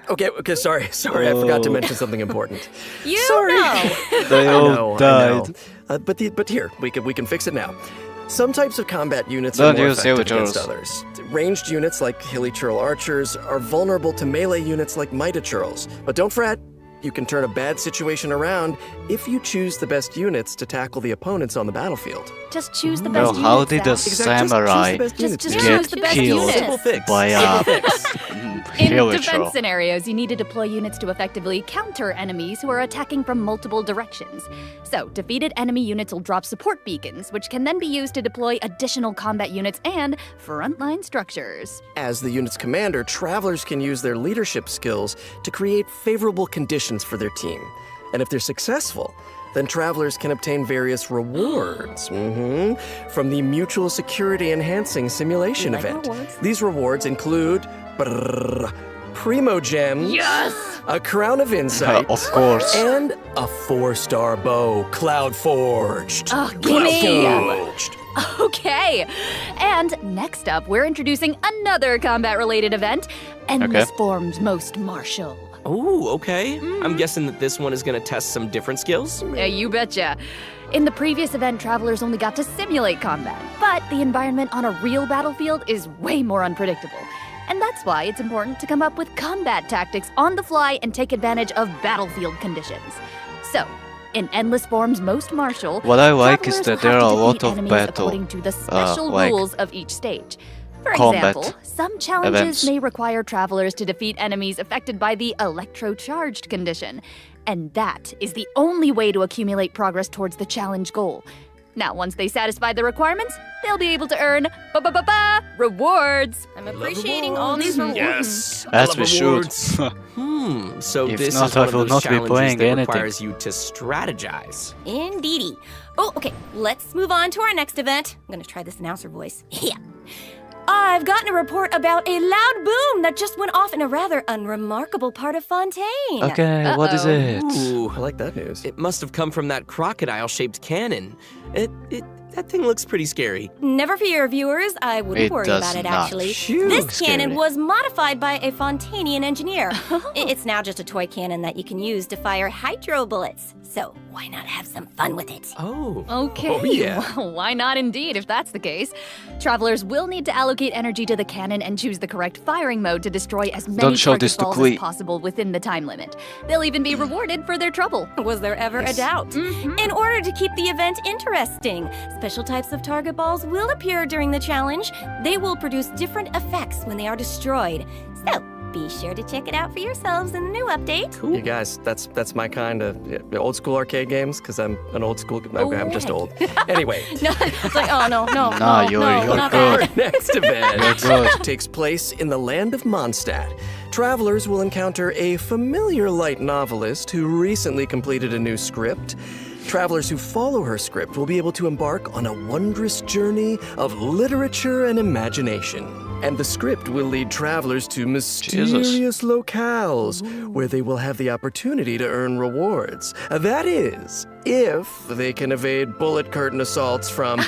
Okay, sorry, I forgot to mention something important. You Sorry. know. They I all know. died. But here, we can fix it now. Some types of combat units Don't are more use hilly effective against churls. others. Ranged units like hilly churl archers are vulnerable to melee units like mighty churls. But don't fret, you can turn a bad situation around if you choose the best units to tackle the opponents on the battlefield. Just choose the Well, best how units, did a Zach. samurai Just get choose the best killed units. Simple fix. by In hilly defense troll? scenarios, you need to deploy units to effectively counter enemies who are attacking from multiple directions. So, defeated enemy units will drop support beacons, which can then be used to deploy additional combat units and frontline structures. As the unit's commander, travelers can use their leadership skills to create favorable conditions for their team. And if they're successful, then travelers can obtain various rewards from the Mutual Security Enhancing Simulation You like event. rewards? These rewards include Primo Gems, a Crown of Insight, Of course. and a 4-star bow, Cloud Forged. Oh, gimme! Forged. Okay. And next up, we're introducing another combat-related event, Endless Forms Most Martial. Ooh, okay. I'm guessing that this one is gonna test some different skills. Yeah, you betcha. In the previous event, travelers only got to simulate combat, but the environment on a real battlefield is way more unpredictable. And that's why it's important to come up with combat tactics on the fly and take advantage of battlefield conditions. So, in Endless Forms Most Martial, What I like is travelers that will there have are to a lot defeat of enemies battle, according to the special like rules of each stage. For combat example, some challenges events. may require travelers to defeat enemies affected by the electrocharged condition, and that is the only way to accumulate progress towards the challenge goal. Now, once they satisfy the requirements, they'll be able to earn rewards. I'm appreciating all these rewards. Yes. As we should. So If this not, is one I of will those not be challenges playing that anything. requires you to strategize. Indeedy. Oh, okay. Let's move on to our next event. I'm gonna try this announcer voice. Yeah. I've gotten a report about a loud boom that just went off in a rather unremarkable part of Fontaine. Okay, what is it? Ooh, I like that news. it must have come from that crocodile-shaped cannon. That thing looks pretty scary. Never fear, viewers. I wouldn't It worry does about it, not. actually. Phew, This scary. cannon was modified by a Fontanian engineer. It's now just a toy cannon that you can use to fire hydro bullets. So why not have some fun with it? Oh. Okay, Oh, yeah. well, why not indeed, if that's the case? Travelers will need to allocate energy to the cannon and choose the correct firing mode to destroy as many Don't show target this to balls Klee. as possible within the time limit. They'll even be rewarded for their trouble. Was there ever a doubt? In order to keep the event interesting, special types of target balls will appear during the challenge. They will produce different effects when they are destroyed. So be sure to check it out for yourselves in the new update. You guys, that's my kind of old school arcade games, because I'm an old school. I'm just old. Anyway, No, it's like, oh no, no, Nah, no, you're no, good. not our that. next event You're good. takes place in the land of Mondstadt. Travelers will encounter a familiar light novelist who recently completed a new script. Travelers who follow her script will be able to embark on a wondrous journey of literature and imagination. And the script will lead travelers to mysterious locales where they will have the opportunity to earn rewards. That is, if they can evade bullet curtain assaults from,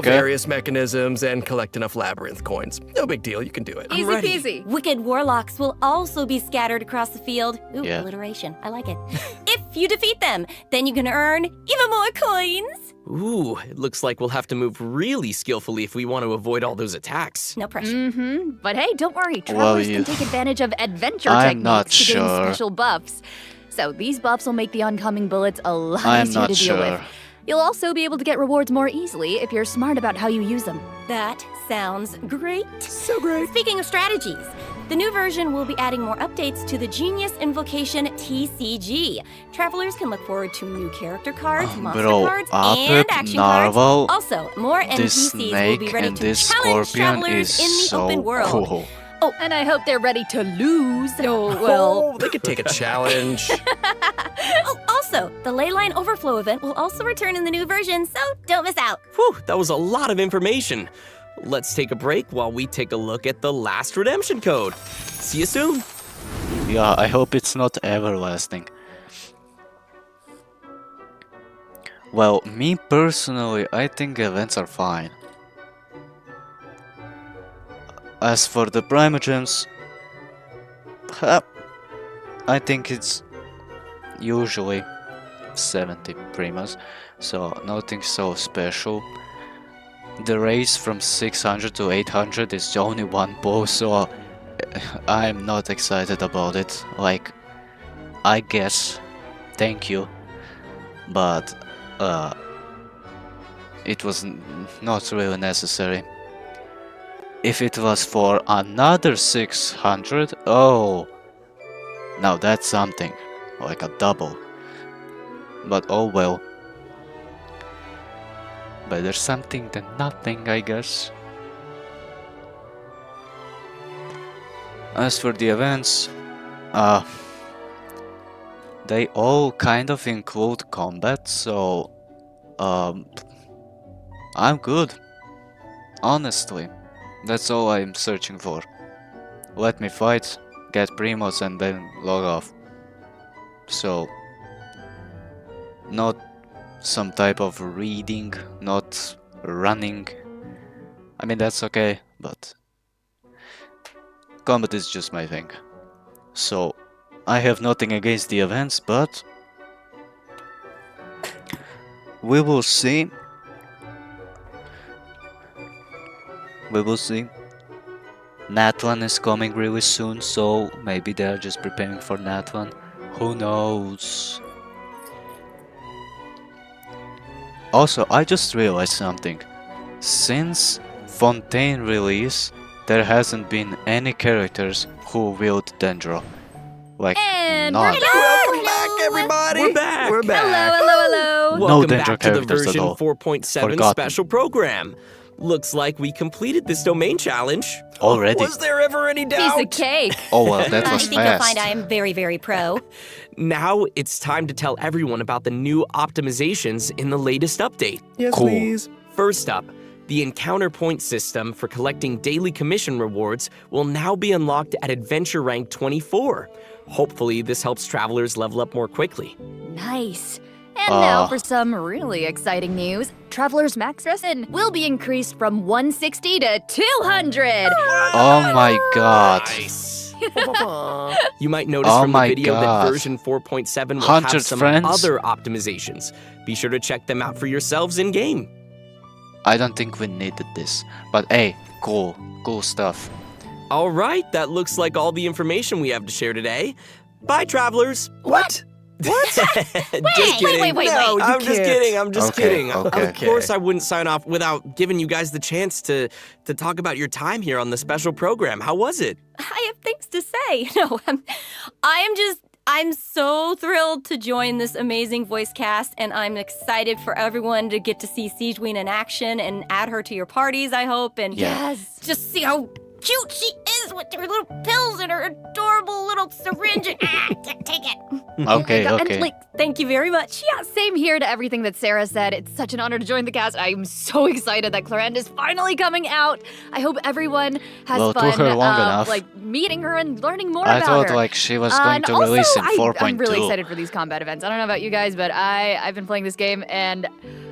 various mechanisms and collect enough labyrinth coins. No big deal, you can do it. Easy peasy. Wicked warlocks will also be scattered across the field. Ooh, Yeah. alliteration. I like it. If you defeat them, then you can earn even more coins. Ooh, it looks like we'll have to move really skillfully if we want to avoid all those attacks. No pressure. Mm-hmm. But hey, don't worry. Well, Travelers can take advantage of adventure I'm not techniques to gain sure. special buffs. So these buffs will make the oncoming bullets a lot I'm easier not to deal with. sure. You'll also be able to get rewards more easily if you're smart about how you use them. That sounds great. So great. Speaking of strategies, the new version will be adding more updates to the Genius Invocation TCG. Travelers can look forward to new character cards, monster Bro, cards, Apep, and action Narval, cards. Also, more this NPCs will snake be ready and to this challenge scorpion travelers is in the so open world. cool. Oh, and I hope they're ready to lose. Oh, well. Oh, they could take a challenge. Oh, also, the Leyline Overflow event will also return in the new version, so don't miss out. Whew, that was a lot of information. Let's take a break while we take a look at the last redemption code. See you soon. Yeah, I hope it's not everlasting. Well, me personally, I think events are fine. As for the Primogems, I think it's usually 70 Primas, so nothing so special. The race from 600 to 800 is only one bow, so I'm not excited about it. Like, I guess, thank you, but it was not really necessary. If it was for another 600, oh, now that's something, like a double. But oh well. Better something than nothing, I guess. As for the events, they all kind of include combat, so I'm good. Honestly, that's all I'm searching for. Let me fight, get primos, and then log off. So, not some type of reading, not running. I mean, that's okay, but combat is just my thing. So, I have nothing against the events, but we will see. We will see. Nat 1 is coming really soon, so maybe they're just preparing for Nat 1. Who knows? Also, I just realized something. Since Fontaine release, there hasn't been any characters who wield Dendro. Like, And none. Welcome back, everybody. We're back. We're back. Hello. Welcome Dendro back to the characters at version all. 4.7 Forgotten. special program. Looks like we completed this domain challenge. Already? Was there ever any Piece doubt? of cake. Oh well, that I was think you'll fast. find I am very, very pro. Now it's time to tell everyone about the new optimizations in the latest update. Yes, Cool. please. First up, the encounter point system for collecting daily commission rewards will now be unlocked at adventure rank 24. Hopefully, this helps travelers level up more quickly. Nice. And now for some really exciting news. Traveler's max resin will be increased from 160 to 200. Oh my god. Nice. You might notice Oh from the my video that God. version 4.7 will 100 have some friends? other optimizations. Be sure to check them out for yourselves in-game. I don't think we needed this. But hey, cool stuff. All right, that looks like all the information we have to share today. Bye, travelers. What? What? Just kidding. wait. No, you I'm just can't. kidding. I'm just Okay, kidding. okay. Of course, I wouldn't sign off without giving you guys the chance to talk about your time here on the special program. How was it? I have things to say. No, I'm so thrilled to join this amazing voice cast, and I'm excited for everyone to get to see Siegeween in action and add her to your parties, I hope, and Yeah. just see how cute she is with her little pills and her adorable little syringe. Take it. Okay, And like, thank you very much. Yeah, same here to everything that Sarah said. It's such an honor to join the cast. I'm so excited that Clarande is finally coming out. I hope everyone has Well, fun, took her long enough. like meeting her and learning more I about thought her. like she was going And to also, release in 4.2. I'm really excited for these combat events. I don't know about you guys, but I've been playing this game, and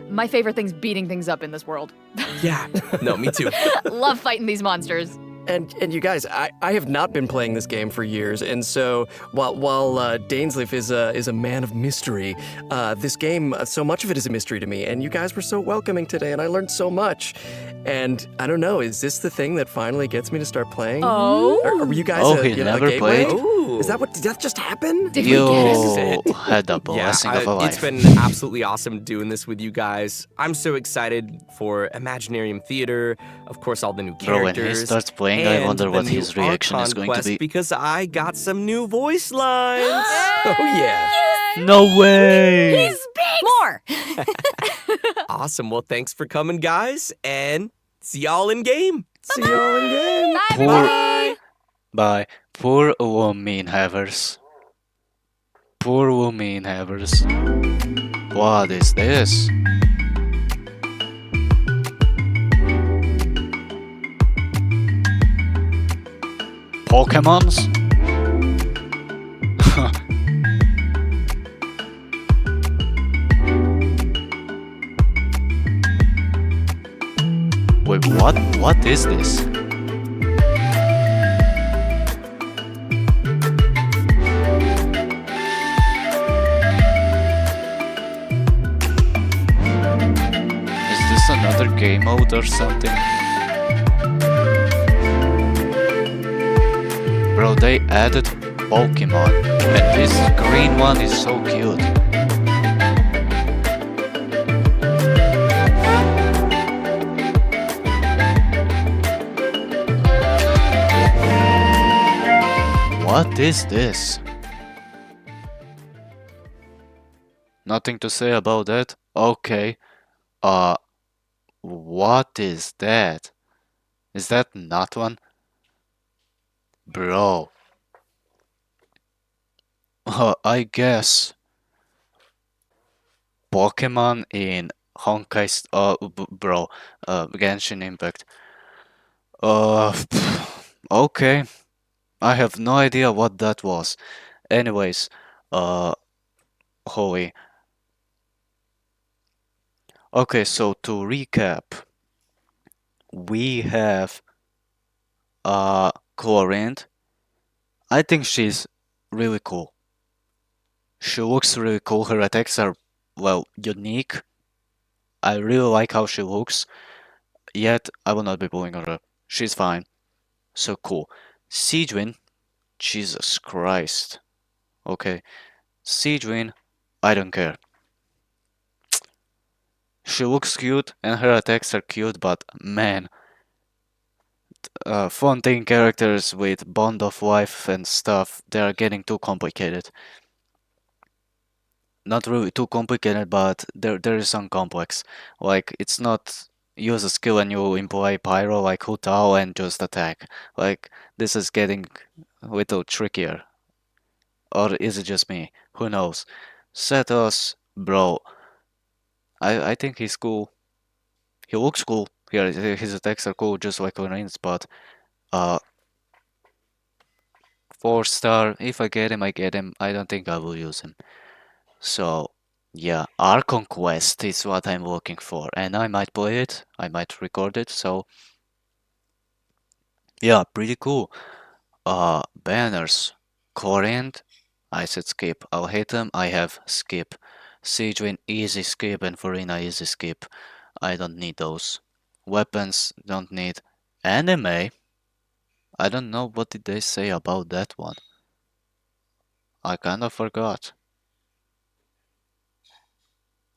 my favorite thing's beating things up in this world. Yeah, no, me too. Love fighting these monsters. And you guys, I have not been playing this game for years, and so while Dainsleif is a man of mystery, this game, so much of it is a mystery to me. And you guys were so welcoming today, and I learned so much. And I don't know, is this the thing that finally gets me to start playing? Oh, Or were you guys Oh, a, he you know, never a gateway? played? Ooh. Is that what did that just happen? Did we get You had the blessing of a life. It's been absolutely awesome doing this with you guys. I'm so excited for Imaginarium Theater, of course, all the new Bro, when characters. he starts playing, I and wonder the what new his reaction is Archon going to quest be. Because I got some new voice lines. Oh yeah. No way! He's big. More. Awesome. Well, thanks for coming, guys, and see y'all in game. See y'all in game. Bye, Poor- everybody. Bye. Poor woman havers. Poor woman havers. What is this? Pokemons? Wait, what? What is this? Is this another game mode or something? Bro, they added Pokemon, and this green one is so cute. What is this? Nothing to say about that? Okay. What is that? Is that not one? Bro. I guess Pokemon in Honkai bro, Genshin Impact. Okay. I have no idea what that was. Anyways, Holy. Okay, so to recap, we have Chlorinde. I think she's really cool. She looks really cool. Her attacks are, well, unique. I really like how she looks. Yet, I will not be pulling her up. She's fine. So cool. Siegwin. Jesus Christ. Okay. Siegwin. I don't care. She looks cute and her attacks are cute, but man. Fontaine characters with Bond of Life and stuff, they are getting too complicated. Not really too complicated, but there is some complex. Like, it's not use a skill and you employ Pyro like Hu Tao and just attack. Like, this is getting a little trickier. Or is it just me? Who knows? Setos, bro. I think he's cool. He looks cool. His attacks are cool, just like Lorenz, but 4-star. If I get him, I get him. I don't think I will use him. So, yeah, Archon Quest is what I'm looking for, and I might play it. I might record it. So, yeah, pretty cool. Banners, Chlorinde. I said skip. I'll hit them. I have skip. Siegwin, easy skip, and Farina, easy skip. I don't need those. Weapons, don't need. Anime. I don't know what did they say about that one. I kind of forgot.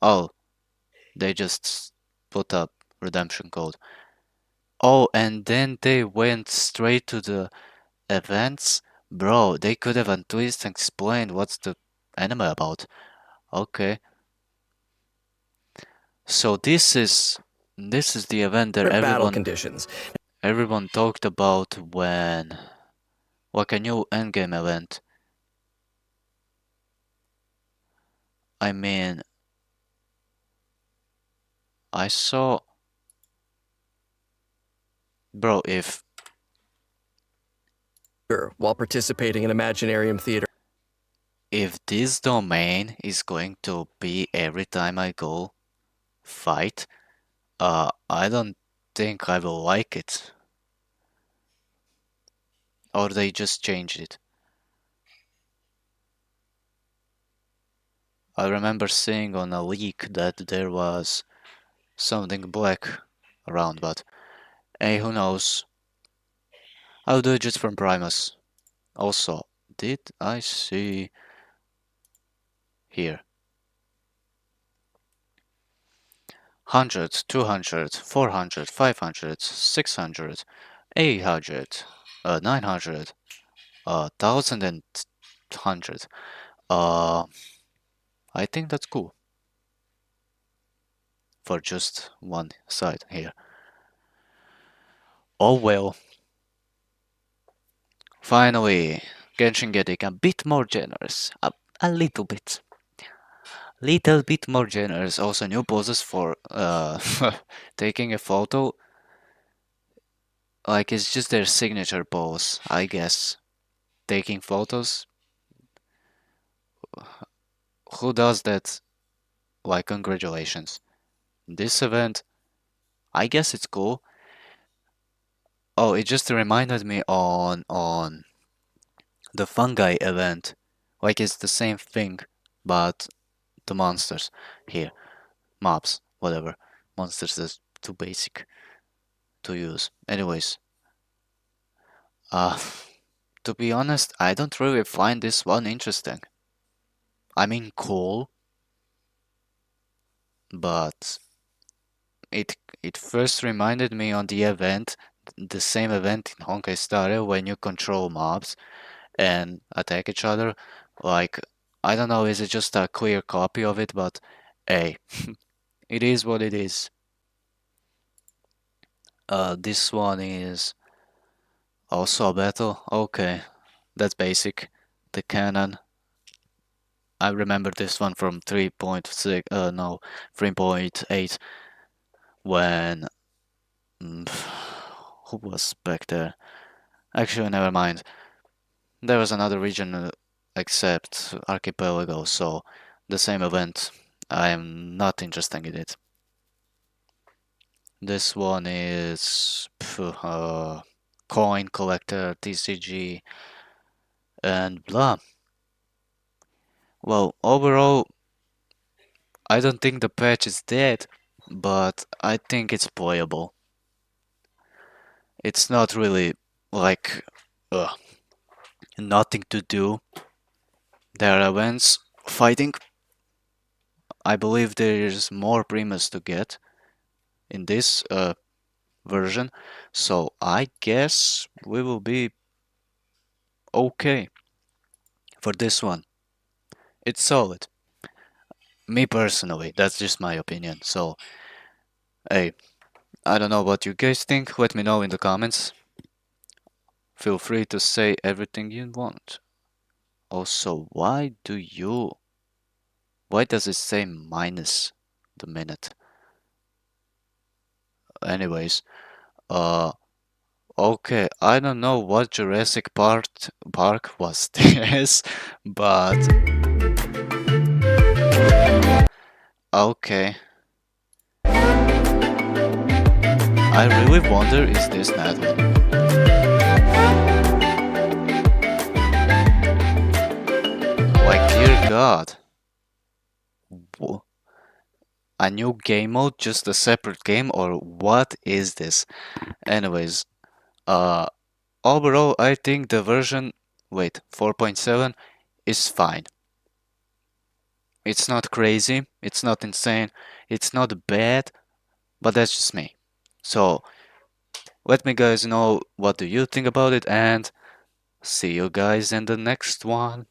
Oh, they just put up redemption code. Oh, and then they went straight to the events. Bro, they could have at least explained what's the anime about. Okay. So this is the event that Battle everyone conditions. everyone talked about when like a new endgame event. I mean, I saw, bro, while participating in Imaginarium Theater. If this domain is going to be every time I go fight, I don't think I will like it. Or they just changed it. I remember seeing on a leak that there was something black around, but hey, who knows? I'll do it just from Primus. Also, did I see here? 100, 200, 400, 500, 600, 800, 900, 1000 and 100. I think that's cool. For just one side here. Oh well. Finally, Genshin getting a bit more generous. A little bit. Little bit more generous. Also new poses for taking a photo. Like it's just their signature pose, I guess. Taking photos. Who does that? Like congratulations. This event, I guess it's cool. Oh, it just reminded me on the fungi event. Like it's the same thing, but the monsters here. Mobs, whatever. Monsters is too basic to use. Anyways, to be honest, I don't really find this one interesting. I mean, cool, but it first reminded me on the event, the same event in Honkai Star Rail when you control mobs and attack each other. Like, I don't know, is it just a clear copy of it? But hey, it is what it is. This one is also a battle. Okay, that's basic. The cannon. I remember this one from 3.6. No, 3.8. When who was back there? Actually, never mind. There was another region except Archipelago, so the same event. I am not interested in it. This one is coin collector, TCG, and blah. Well, overall, I don't think the patch is dead, but I think it's playable. It's not really like nothing to do. There are events fighting. I believe there's more Primus to get in this version, so I guess we will be okay for this one. It's solid. Me personally, that's just my opinion. So, hey, I don't know what you guys think. Let me know in the comments. Feel free to say everything you want. Also, why does it say minus the minute? Anyways, okay, I don't know what Jurassic Park was this, but okay. I really wonder, is this that one? Like, dear God. A new game mode, just a separate game, or what is this? Anyways, overall, I think the version, 4.7 is fine. It's not crazy, it's not insane, it's not bad, but that's just me. So, let me guys know what do you think about it, and see you guys in the next one.